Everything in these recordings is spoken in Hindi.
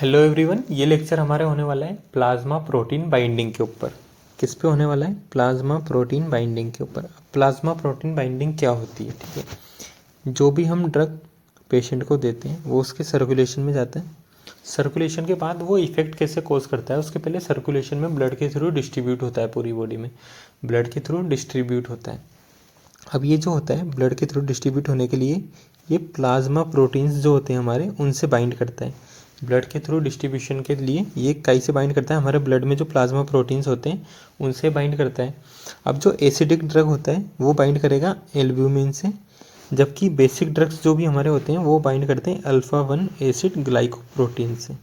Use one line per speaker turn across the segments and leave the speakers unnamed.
हेलो एवरीवन, ये लेक्चर हमारे होने वाला है प्लाज्मा प्रोटीन बाइंडिंग के ऊपर। किस पे होने वाला है? प्लाज्मा प्रोटीन बाइंडिंग के ऊपर। प्लाज्मा प्रोटीन बाइंडिंग क्या होती है? ठीक है, जो भी हम ड्रग पेशेंट को देते हैं वो उसके सर्कुलेशन में जाता है। सर्कुलेशन के बाद वो इफेक्ट कैसे कोज करता है, उसके पहले सर्कुलेशन में ब्लड के थ्रू डिस्ट्रीब्यूट होता है, पूरी बॉडी में ब्लड के थ्रू डिस्ट्रीब्यूट होता है। अब ये जो होता है ब्लड के थ्रू डिस्ट्रीब्यूट होने के लिए ये प्लाज्मा प्रोटीन्स जो होते हैं हमारे, उनसे बाइंड करता है। ब्लड के थ्रू डिस्ट्रीब्यूशन के लिए ये काई से बाइंड करता है? हमारे ब्लड में जो प्लाज्मा प्रोटीन्स होते हैं उनसे बाइंड करता है। अब जो एसिडिक ड्रग होता है वो बाइंड करेगा एल्ब्यूमिन से, जबकि बेसिक ड्रग्स जो भी हमारे होते हैं वो बाइंड करते हैं अल्फा 1 एसिड ग्लाइकोप्रोटीन से।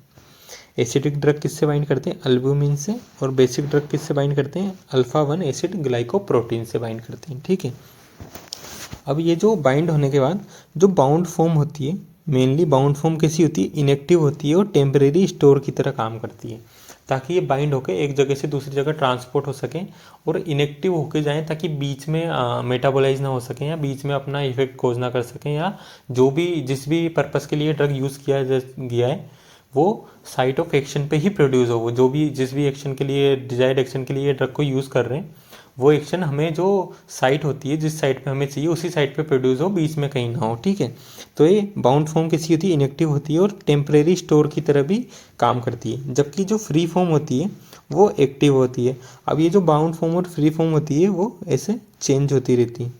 एसिडिक ड्रग किससे बाइंड करते हैं? एल्ब्यूमिन से। और बेसिक ड्रग किससे बाइंड करते हैं? अल्फा 1 एसिड ग्लाइकोप्रोटीन से बाइंड करते हैं। ठीक है, अब ये जो बाइंड होने के बाद जो बाउंड फॉर्म होती है, मेनली बाउंड फॉर्म कैसी होती है? इनएक्टिव होती है और टेम्परेरी स्टोर की तरह काम करती है, ताकि ये बाइंड होकर एक जगह से दूसरी जगह ट्रांसपोर्ट हो सके और इनएक्टिव होके जाएं, ताकि बीच में मेटाबोलाइज ना हो सकें या बीच में अपना इफेक्ट कोज ना कर सकें, या जो भी जिस भी पर्पज़ के लिए ड्रग यूज़ किया गया है वो साइट ऑफ एक्शन पे ही प्रोड्यूस हो। वो जो भी जिस भी एक्शन के लिए, डिजायर्ड एक्शन के लिए ड्रग को यूज़ कर रहे हैं, वो एक्शन हमें जो साइट होती है, जिस साइट पे हमें चाहिए उसी साइट पे प्रोड्यूस हो, बीच में कहीं ना हो। ठीक है, तो ये बाउंड फॉर्म कैसी होती है? इनएक्टिव होती है और टेम्परेरी स्टोर की तरह भी काम करती है। जबकि जो फ्री फॉर्म होती है वो एक्टिव होती है। अब ये जो बाउंड फॉर्म और फ्री फॉर्म होती है वो ऐसे चेंज होती रहती है,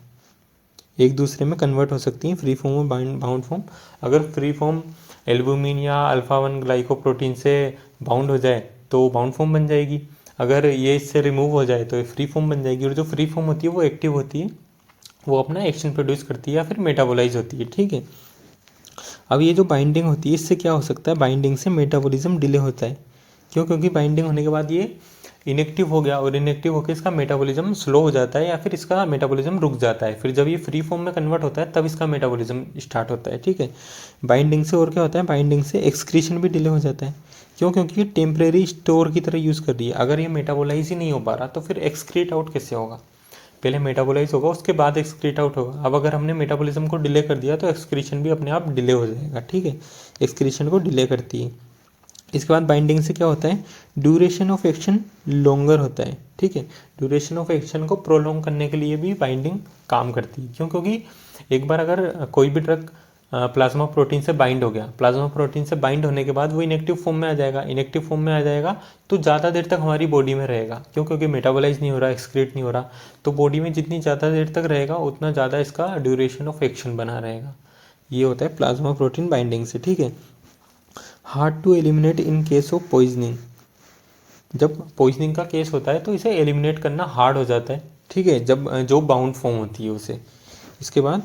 एक दूसरे में कन्वर्ट हो सकती हैं, फ्री फॉर्म और बाउंड फॉर्म। अगर फ्री फॉर्म एल्बुमिन या अल्फा 1 ग्लाइकोप्रोटीन से बाउंड हो जाए तो बाउंड फॉर्म बन जाएगी। अगर ये इससे रिमूव हो जाए तो ये फ्री फॉर्म बन जाएगी। और जो फ्री फॉर्म होती है वो एक्टिव होती है, वो अपना एक्शन प्रोड्यूस करती है या फिर मेटाबोलाइज होती है। ठीक है, अब ये जो बाइंडिंग होती है इससे क्या हो सकता है? बाइंडिंग से मेटाबॉलिज्म डिले होता है। क्यों? क्योंकि बाइंडिंग होने के बाद ये इनएक्टिव हो गया और इनएक्टिव होकर इसका मेटाबॉलिज्म स्लो हो जाता है या फिर इसका मेटाबॉलिज्म रुक जाता है। फिर जब ये फ्री फॉर्म में कन्वर्ट होता है तब इसका मेटाबॉलिज्म स्टार्ट होता है। ठीक है, बाइंडिंग से और क्या होता है? बाइंडिंग से एक्सक्रीशन भी डिले हो जाता है। क्यों? क्योंकि ये टेम्परेरी स्टोर की तरह यूज़ कर रही है। अगर ये मेटाबोलाइज ही नहीं हो पा रहा तो फिर एक्सक्रीट आउट कैसे होगा? पहले मेटाबोलाइज होगा, उसके बाद एक्सक्रीट आउट होगा। अब अगर हमने मेटाबॉलिज्म को डिले कर दिया तो एक्सक्रीशन भी अपने आप डिले हो जाएगा। ठीक है, एक्सक्रीशन को डिले करती है। इसके बाद बाइंडिंग से क्या होता है? ड्यूरेशन ऑफ एक्शन लॉन्गर होता है। ठीक है, ड्यूरेशन ऑफ एक्शन को प्रोलॉन्ग करने के लिए भी बाइंडिंग काम करती है। क्यों? क्योंकि एक बार अगर कोई भी ड्रग प्लाज्मा प्रोटीन से बाइंड हो गया, प्लाज्मा प्रोटीन से बाइंड होने के बाद वो इनएक्टिव फॉर्म में आ जाएगा। इनएक्टिव फॉर्म में आ जाएगा तो ज़्यादा देर तक हमारी बॉडी में रहेगा। क्यों? क्योंकि मेटाबोलाइज नहीं हो रहा, एक्सक्रीट नहीं हो रहा, तो बॉडी में जितनी ज़्यादा देर तक रहेगा उतना ज़्यादा इसका ड्यूरेशन ऑफ एक्शन बना रहेगा। ये होता है प्लाज्मा प्रोटीन बाइंडिंग से। ठीक है, hard to eliminate in case of poisoning. जब पॉइजनिंग का केस होता है तो इसे एलिमिनेट करना हार्ड हो जाता है। ठीक है, जब जो बाउंड फॉर्म होती है उसे। इसके बाद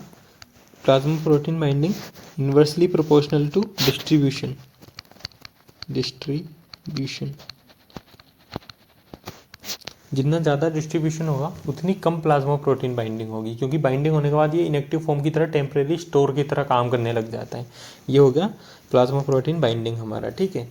plasma protein binding inversely proportional to distribution. जितना ज़्यादा डिस्ट्रीब्यूशन होगा उतनी कम प्लाज्मा प्रोटीन बाइंडिंग होगी, क्योंकि बाइंडिंग होने के बाद ये इनएक्टिव फॉर्म की तरह टेम्परेरी स्टोर की तरह काम करने लग जाता है। ये हो गया प्लाज्मा प्रोटीन बाइंडिंग हमारा। ठीक है,